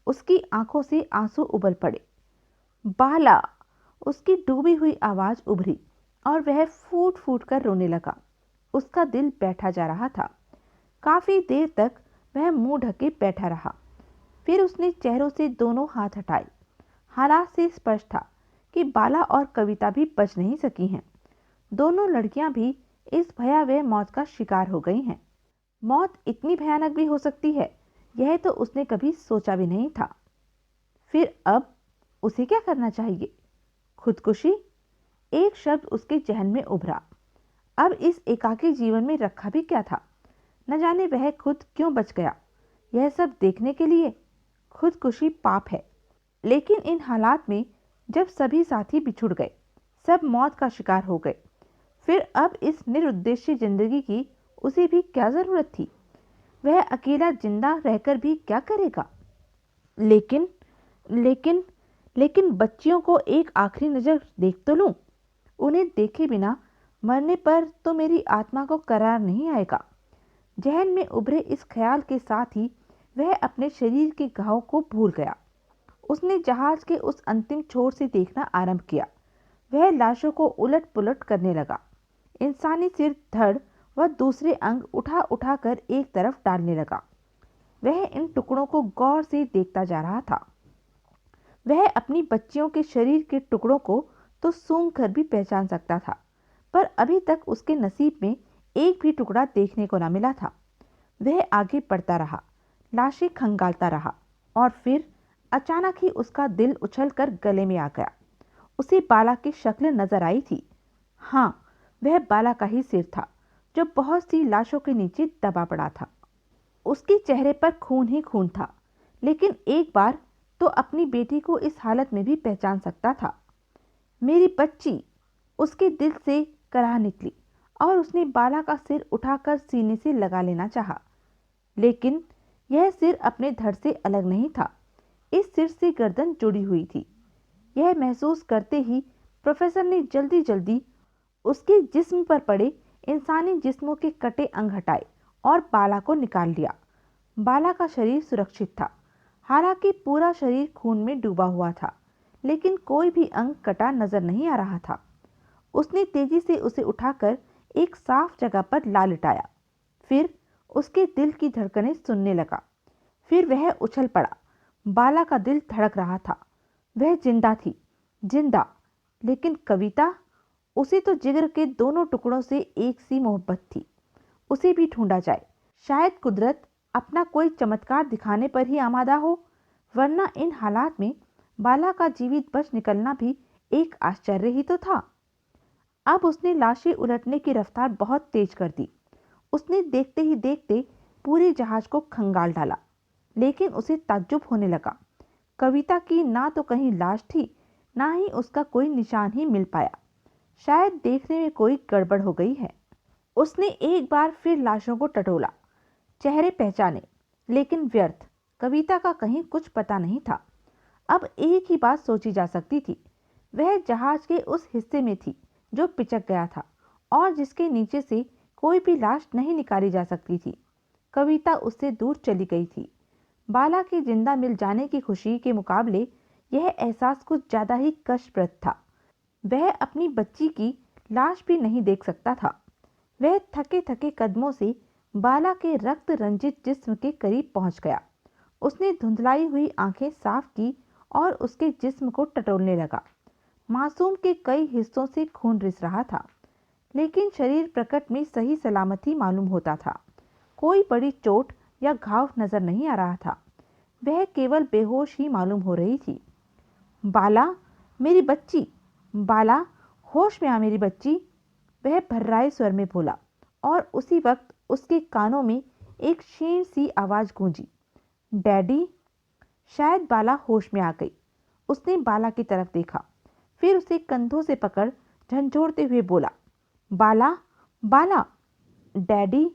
उसकी आंखों से आंसू उबल पड़े। बाला, उसकी डूबी हुई आवाज उभरी और वह फूट फूट कर रोने लगा। उसका दिल बैठा जा रहा था। काफी देर तक वह मुंह ढके बैठा रहा। फिर उसने चेहरों से दोनों हाथ हटाए। हालात से स्पष्ट था कि बाला और कविता भी बच नहीं सकी हैं। दोनों लड़कियां भी इस भयावह मौत का शिकार हो गई हैं। मौत इतनी भयानक भी हो सकती है, यह तो उसने कभी सोचा भी नहीं था। फिर अब उसे क्या करना चाहिए? खुदकुशी? एक शब्द उसके जहन में उभरा। अब इस एकाकी जीवन में रखा भी क्या था? न जाने वह खुद क्यों बच गया, यह सब देखने के लिए। खुदकुशी पाप है, लेकिन इन हालात में जब सभी साथी बिछुड़ गए, सब मौत का शिकार हो गए, फिर अब इस निरुद्देश्य जिंदगी की उसे भी क्या जरूरत थी? वह अकेला जिंदा रहकर भी क्या करेगा? लेकिन लेकिन लेकिन बच्चियों को एक आखिरी नजर देख तो लूं। उन्हें देखे बिना मरने पर तो मेरी आत्मा को करार नहीं आएगा। जहन में उभरे इस ख्याल के साथ ही वह अपने शरीर के घाव को भूल गया। उसने जहाज के उस अंतिम छोर से देखना आरंभ किया। वह लाशों को उलट पुलट करने लगा। इंसानी सिर, धड़ व दूसरे अंग उठा उठा कर एक तरफ डालने लगा। वह इन टुकड़ों को गौर से देखता जा रहा था। वह अपनी बच्चियों के शरीर के टुकड़ों को तो सूंघ कर भी पहचान सकता था, पर अभी तक उसके नसीब में एक भी टुकड़ा देखने को न मिला था। वह आगे बढ़ता रहा, लाशें खंगालता रहा और फिर अचानक ही उसका दिल उछलकर गले में आ गया। उसे बाला की शक्ल नजर आई थी। हाँ, वह बाला का ही सिर था जो बहुत सी लाशों के नीचे दबा पड़ा था। उसके चेहरे पर खून ही खून था, लेकिन एक बार तो अपनी बेटी को इस हालत में भी पहचान सकता था। मेरी बच्ची, उसके दिल से कराह निकली और उसने बाला का सिर उठाकर सीने से लगा लेना चाहा, लेकिन यह सिर अपने धड़ से अलग नहीं था। इस सिर से गर्दन जुड़ी हुई थी। यह महसूस करते ही प्रोफेसर ने जल्दी जल्दी उसके जिस्म पर पड़े इंसानी जिस्मों के कटे अंग हटाए और बाला को निकाल लिया। बाला का शरीर सुरक्षित था, हालांकि पूरा शरीर खून में डूबा हुआ था, लेकिन कोई भी अंग कटा नजर नहीं आ रहा था। उसने तेजी से उसे उठाकर एक साफ जगह पर ला लिटाया। फिर उसके दिल की धड़कनें सुनने लगा। फिर वह उछल पड़ा। बाला का दिल धड़क रहा था। वह जिंदा थी, जिंदा। लेकिन कविता, उसे तो जिगर के दोनों टुकड़ों से एक सी मोहब्बत थी। उसे भी ढूंढा जाए। शायद कुदरत अपना कोई चमत्कार दिखाने पर ही आमादा हो, वरना इन हालात में बाला का जीवित बच निकलना भी एक आश्चर्य ही तो था। अब उसने लाशें उलटने की रफ्तार बहुत तेज कर दी। उसने देखते ही देखते पूरे जहाज को खंगाल डाला। लेकिन उसे ताज्जुब होने लगा। कविता की ना तो कहीं लाश थी, ना ही उसका कोई निशान ही मिल पाया। शायद देखने में कोई गड़बड़ हो गई है। उसने एक बार फिर लाशों को टटोला, चेहरे पहचाने, लेकिन व्यर्थ। कविता का कहीं कुछ पता नहीं था। अब एक ही बात सोची जा सकती थी। वह जहाज के उस हिस्से में थी जो पिचक गया था और जिसके नीचे से कोई भी लाश नहीं निकाली जा सकती थी। कविता उससे दूर चली गई थी। बाला के जिंदा मिल जाने की खुशी के मुकाबले यह एहसास कुछ ज्यादा ही कष्टप्रद था। वह अपनी बच्ची की लाश भी नहीं देख सकता था। वह थके थके कदमों से बाला के रक्त रंजित जिस्म के करीब पहुंच गया। उसने धुंधलाई हुई आंखें साफ की और उसके जिस्म को टटोलने लगा। मासूम के कई हिस्सों से खून रिस रहा था, लेकिन शरीर प्रकट में सही सलामती मालूम होता था। कोई बड़ी चोट या घाव नजर नहीं आ रहा था। वह केवल बेहोश ही मालूम हो रही थी। बाला, मेरी बच्ची, बाला, होश में आ मेरी बच्ची, वह भर्राए स्वर में बोला। और उसी वक्त उसके कानों में एक क्षीण सी आवाज गूंजी, डैडी। शायद बाला होश में आ गई। उसने बाला की तरफ देखा, फिर उसे कंधों से पकड़ झंझोड़ते हुए बोला, बाला, बाला, डैडी।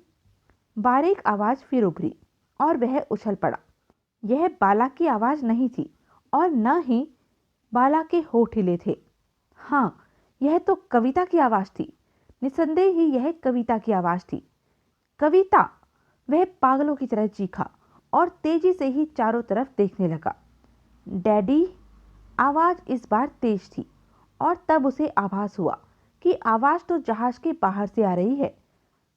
बारीक आवाज फिर उभरी और वह उछल पड़ा। यह बाला की आवाज नहीं थी और न ही बाला के होठ हिले थे। हाँ, यह तो कविता की आवाज थी। निसंदेह ही यह कविता की आवाज थी। कविता! वह पागलों की तरह चीखा और तेजी से ही चारों तरफ देखने लगा। डैडी! आवाज इस बार तेज थी और तब उसे आभास हुआ कि आवाज तो जहाज के बाहर से आ रही है।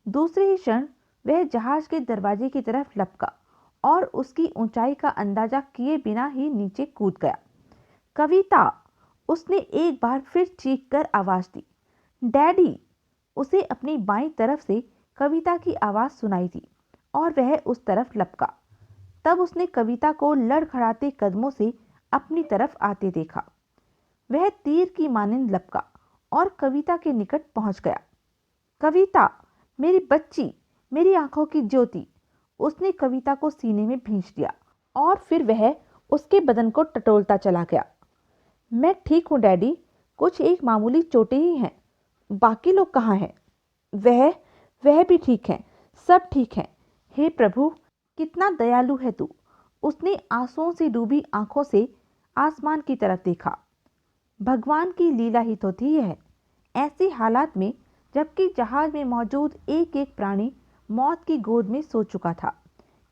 दूसरे ही क्षण वह जहाज के दरवाजे की तरफ लपका और उसकी ऊंचाई का अंदाजा किए बिना ही नीचे कूद गया। कविता! उसने एक बार फिर चीखकर आवाज दी। डैडी! उसे अपनी बाईं तरफ से कविता की आवाज सुनाई दी और वह उस तरफ लपका। तब उसने कविता को लड़खड़ाते कदमों से अपनी तरफ आते देखा। वह तीर की मानिंद लपका और कविता के निकट पहुंच गया। कविता, मेरी बच्ची, मेरी आंखों की ज्योति। उसने कविता को सीने में भींच लिया और फिर वह उसके बदन को टटोलता चला गया। मैं ठीक हूँ डैडी, कुछ एक मामूली चोटें ही हैं। बाकी लोग कहाँ हैं? वह भी ठीक हैं, सब ठीक हैं। हे प्रभु, कितना दयालु है तू। उसने आंसुओं से डूबी आंखों से आसमान की तरफ देखा। भगवान की लीला ही तो थी यह। ऐसे हालात में, जबकि जहाज में मौजूद एक एक प्राणी मौत की गोद में सो चुका था,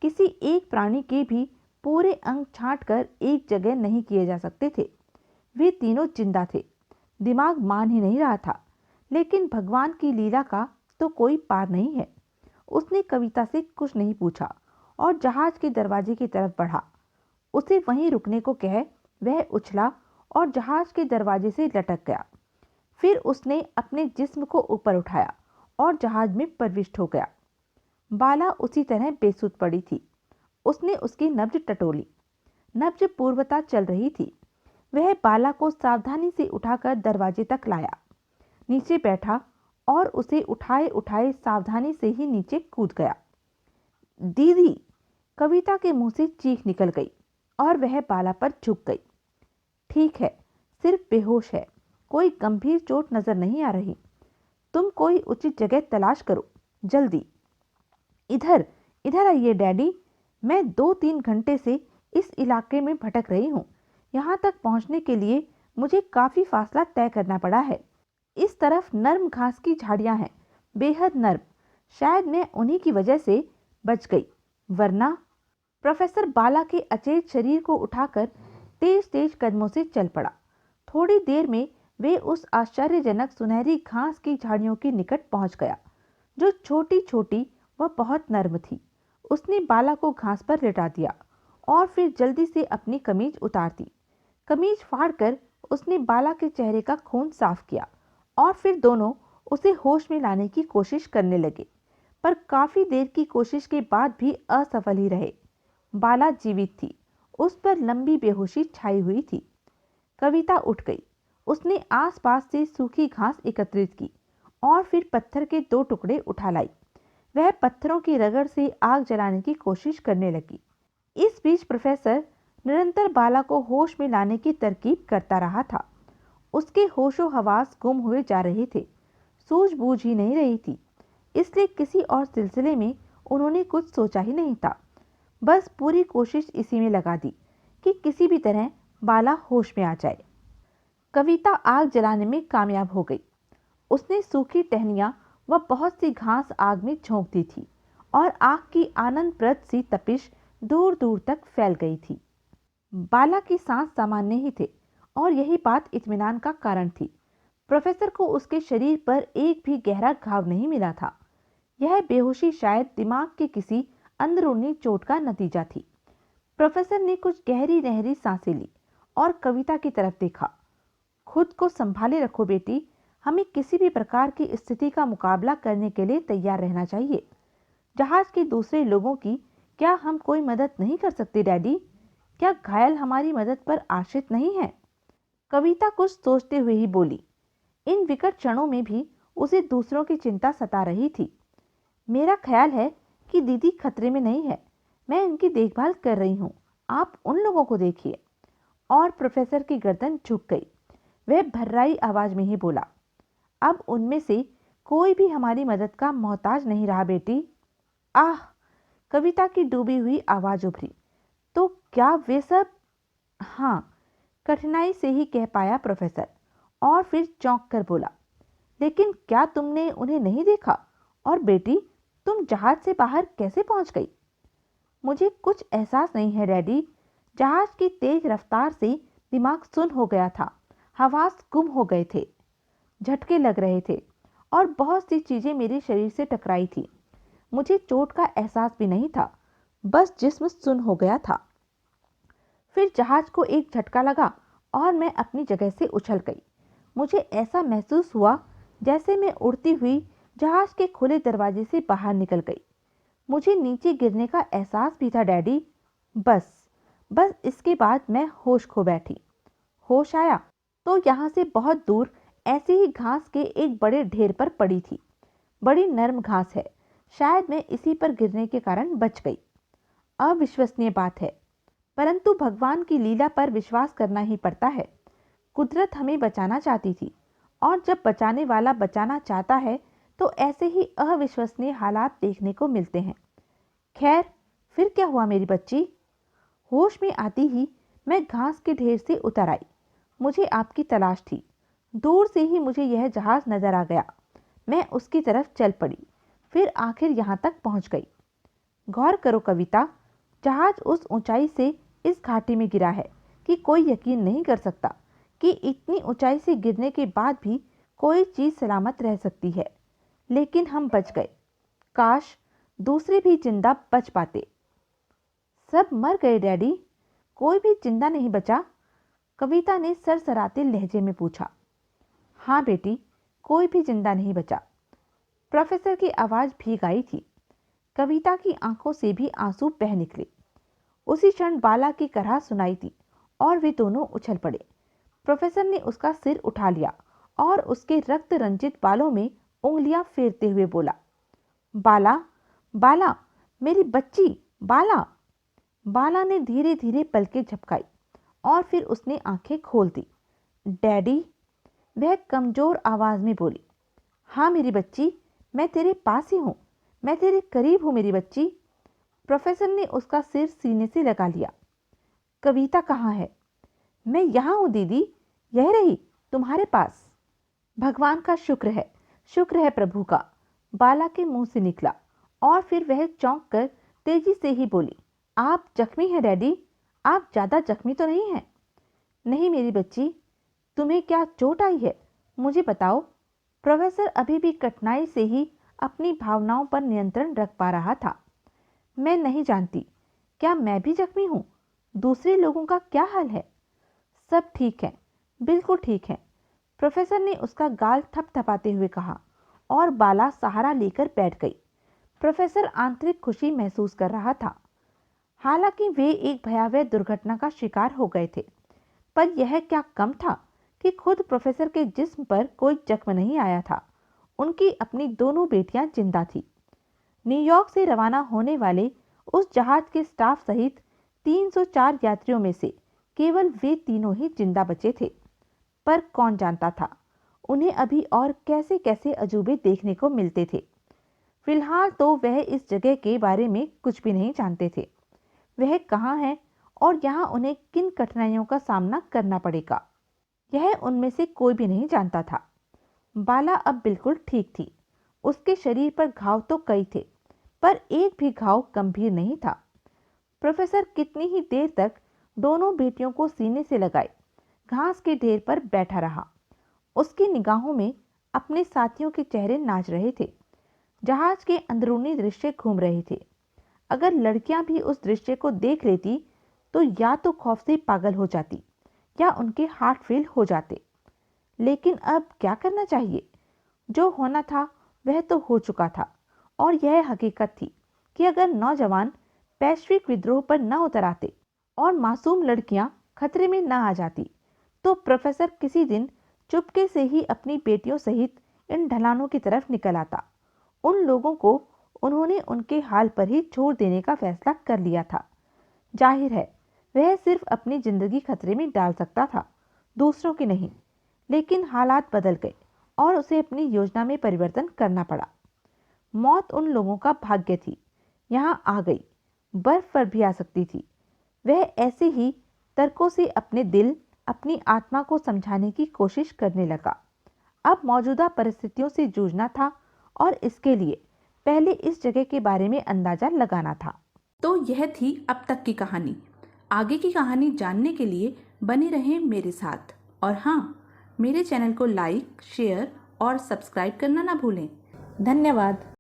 किसी एक प्राणी के भी पूरे अंग छांट कर एक जगह नहीं किए जा सकते थे। वे तीनों जिंदा थे। दिमाग मान ही नहीं रहा था। लेकिन भगवान की लीला का तो कोई पार नहीं है। उसने कविता से कुछ नहीं पूछा और जहाज के दरवाजे की तरफ बढ़ा। उसे वहीं रुकने को कह वह उछला और जहाज के दरवाजे से लटक गया। फिर उसने अपने जिस्म को ऊपर उठाया और जहाज में प्रविष्ट हो गया। बाला उसी तरह बेसुध पड़ी थी। उसने उसकी नब्ज टटोली। नब्ज पूर्वता चल रही थी। वह बाला को सावधानी से उठाकर दरवाजे तक लाया, नीचे बैठा और उसे उठाए उठाए सावधानी से ही नीचे कूद गया। दीदी! कविता के मुंह से चीख निकल गई और वह बाला पर झुक गई। ठीक है, सिर्फ बेहोश है, कोई गंभीर चोट नजर नहीं आ रही। तुम कोई उचित जगह तलाश करो, जल्दी। इधर इधर आइए डैडी। मैं 2-3 घंटे से इस इलाके में भटक रही हूँ। यहाँ तक पहुँचने के लिए मुझे काफी फासला तय करना पड़ा है। इस तरफ नर्म घास की झाड़ियां हैं, बेहद नर्म। शायद मैं उन्हीं की वजह से बच गई, वरना। प्रोफेसर बाला के अचेत शरीर को उठाकर तेज तेज कदमों से चल पड़ा। थोड़ी देर में वे उस आश्चर्यजनक सुनहरी घास की झाड़ियों के निकट पहुंच गया, जो छोटी छोटी व बहुत नर्म थी। उसने बाला को घास पर लेटा दिया और फिर जल्दी से अपनी कमीज उतार दी। कमीज फाड़कर उसने बाला के चेहरे का खून साफ किया और फिर दोनों उसे होश में लाने की कोशिश करने लगे, पर काफी देर की कोशिश के बाद भी असफल ही रहे। बाला जीवित थी, उस पर लंबी बेहोशी छाई हुई थी। कविता उठ गई। उसने आसपास से सूखी घास एकत्रित की और फिर पत्थर के 2 टुकड़े उठा लाई। वह पत्थरों की रगड़ से आग जलाने की कोशिश करने लगी। इस बीच प्रोफेसर निरंतर बाला को होश में लाने की तरकीब करता रहा था। उसके होशो हवास गुम हुए जा रहे थे, सूझबूझ ही नहीं रही थी। इसलिए किसी और सिलसिले में उन्होंने कुछ सोचा ही नहीं था। बस पूरी कोशिश इसी में लगा दी कि किसी भी तरह बाला होश में आ जाए। कविता आग जलाने में कामयाब हो गई। उसने सूखी टहनियां व बहुत सी घास आग में झोंक दी थी और आग की आनंदप्रद सी तपिश दूर दूर तक फैल गई थी। बाला की सांस सामान्य ही थे और यही बात इत्मीनान का कारण थी। प्रोफेसर को उसके शरीर पर एक भी गहरा घाव नहीं मिला था। यह बेहोशी शायद दिमाग के किसी अंदरूनी चोट का नतीजा थी। प्रोफेसर ने कुछ गहरी गहरी सांसें ली और कविता की तरफ देखा। खुद को संभाले रखो बेटी, हमें किसी भी प्रकार की स्थिति का मुकाबला करने के लिए तैयार रहना चाहिए। जहाज के दूसरे लोगों की क्या हम कोई मदद नहीं कर सकते डैडी? क्या घायल हमारी मदद पर आश्रित नहीं है? कविता कुछ सोचते हुए ही बोली। इन विकट क्षणों में भी उसे दूसरों की चिंता सता रही थी। मेरा ख्याल है कि दीदी खतरे में नहीं है। मैं इनकी देखभाल कर रही हूँ, आप उन लोगों को देखिए। और प्रोफेसर की गर्दन झुक गई। वह भर्राई आवाज में ही बोला, अब उनमें से कोई भी हमारी मदद का मोहताज नहीं रहा बेटी। आह! कविता की डूबी हुई आवाज उभरी। तो क्या वे सब? हाँ, कठिनाई से ही कह पाया प्रोफेसर और फिर चौंक कर बोला, लेकिन क्या तुमने उन्हें नहीं देखा? और बेटी, तुम जहाज से बाहर कैसे पहुंच गई? मुझे कुछ एहसास नहीं है डैडी। जहाज की तेज रफ्तार से दिमाग सुन्न हो गया था, हवास गुम हो गए थे, झटके लग रहे थे और बहुत सी चीजें मेरे शरीर से टकराई थी। मुझे चोट का एहसास भी नहीं था, बस जिस्म सुन्न हो गया था। फिर जहाज को एक झटका लगा और मैं अपनी जगह से उछल गई। मुझे ऐसा महसूस हुआ जैसे मैं उड़ती हुई जहाज के खुले दरवाजे से बाहर निकल गई। मुझे नीचे गिरने का एहसास भी था डैडी। बस इसके बाद मैं होश खो बैठी। होश आया तो यहाँ से बहुत दूर ऐसी ही घास के एक बड़े ढेर पर पड़ी थी। बड़ी नरम घास है, शायद मैं इसी पर गिरने के कारण बच गई। अविश्वसनीय बात है, परंतु भगवान की लीला पर विश्वास करना ही पड़ता है। कुदरत हमें बचाना चाहती थी और जब बचाने वाला बचाना चाहता है तो ऐसे ही अविश्वसनीय हालात देखने को मिलते हैं। खैर, फिर क्या हुआ मेरी बच्ची? होश में आती ही मैं घास के ढेर से उतर आई। मुझे आपकी तलाश थी। दूर से ही मुझे यह जहाज नजर आ गया। मैं उसकी तरफ चल पड़ी, फिर आखिर यहाँ तक पहुँच गई। गौर करो कविता, जहाज उस ऊंचाई से इस घाटी में गिरा है कि कोई यकीन नहीं कर सकता कि इतनी ऊंचाई से गिरने के बाद भी कोई चीज सलामत रह सकती है। लेकिन हम बच गए। काश दूसरे भी जिंदा बच पाते। सब मर गए डैडी, कोई भी जिंदा नहीं बचा? कविता ने सरसराते लहजे में पूछा। हाँ बेटी, कोई भी जिंदा नहीं बचा। प्रोफेसर की आवाज भीग आई थी। कविता की आंखों से भी आंसू बह निकले। उसी क्षण बाला की कराह सुनाई थी और वे दोनों उछल पड़े। प्रोफेसर ने उसका सिर उठा लिया और उसके रक्त रंजित बालों में उंगलियां फेरते हुए बोला, बाला, बाला, मेरी बच्ची, बाला। बाला ने धीरे धीरे पलकें झपकाई और फिर उसने आंखें खोल दी। डैडी, वह कमजोर आवाज में बोली। हाँ मेरी बच्ची, मैं तेरे पास ही हूं, मैं तेरे करीब हूं मेरी बच्ची। प्रोफेसर ने उसका सिर सीने से लगा लिया। कविता कहाँ है? मैं यहाँ हूँ दीदी, यह रही तुम्हारे पास। भगवान का शुक्र है प्रभु का, बाला के मुंह से निकला और फिर वह चौंक कर तेजी से ही बोली, आप जख्मी हैं डैडी? आप ज्यादा जख्मी तो नहीं हैं? नहीं मेरी बच्ची, तुम्हें क्या चोट आई है? मुझे बताओ। प्रोफेसर अभी भी कठिनाई से ही अपनी भावनाओं पर नियंत्रण रख पा रहा था। मैं नहीं जानती। क्या मैं भी जख्मी हूँ? दूसरे लोगों का क्या हाल है? सब ठीक है, बिल्कुल ठीक है, प्रोफेसर ने उसका गाल थपथपाते हुए कहा और बाला सहारा लेकर बैठ गई। प्रोफेसर आंतरिक खुशी महसूस कर रहा था। हालांकि वे एक भयावह दुर्घटना का शिकार हो गए थे, पर यह क्या कम था कि खुद प्रोफेसर के जिस्म पर कोई जख्म नहीं आया था। उनकी अपनी दोनों बेटियां जिंदा थी। न्यूयॉर्क से रवाना होने वाले उस जहाज के स्टाफ सहित 304 यात्रियों में से केवल वे तीनों ही जिंदा बचे थे। पर कौन जानता था उन्हें अभी और कैसे कैसे अजूबे देखने को मिलते थे। फिलहाल तो वह इस जगह के बारे में कुछ भी नहीं जानते थे। वह कहाँ है और यहाँ उन्हें किन कठिनाइयों का सामना करना पड़ेगा, यह उनमें से कोई भी नहीं जानता था। बाला अब बिल्कुल ठीक थी। उसके शरीर पर घाव तो कई थे, पर एक भी घाव गंभीर नहीं था। प्रोफेसर कितनी ही देर तक दोनों बेटियों को सीने से लगाए घास के ढेर पर बैठा रहा। उसकी निगाहों में अपने साथियों के चेहरे नाच रहे थे। जहाज के अंदरूनी दृश्य घूम रहे थे। अगर लड़कियां भी उस दृश्य को देख लेती तो या तो खौफ से पागल हो जाती या उनके हार्ट फेल हो जाते। लेकिन अब क्या करना चाहिए? जो होना था वह तो हो चुका था और यह हकीकत थी कि अगर नौजवान वैश्विक विद्रोह पर न उतर आते और मासूम लड़कियां खतरे में न आ जाती तो प्रोफेसर किसी दिन चुपके से ही अपनी बेटियों सहित इन ढलानों की तरफ निकल आता। उन लोगों को उन्होंने उनके हाल पर ही छोड़ देने का फैसला कर लिया था। जाहिर है वह सिर्फ अपनी जिंदगी खतरे में डाल सकता था, दूसरों की नहीं। लेकिन हालात बदल गए और उसे अपनी योजना में परिवर्तन करना पड़ा। मौत उन लोगों का भाग्य थी। यहाँ आ गई, बर्फ पर भी आ सकती थी। वह ऐसे ही तर्कों से अपने दिल, अपनी आत्मा को समझाने की कोशिश करने लगा। अब मौजूदा परिस्थितियों से जूझना था और इसके लिए पहले इस जगह के बारे में अंदाजा लगाना था। तो यह थी अब तक की कहानी। आगे की कहानी जानने के लिए बने रहें मेरे साथ। और हाँ, मेरे चैनल को लाइक, शेयर और सब्सक्राइब करना ना भूलें। धन्यवाद।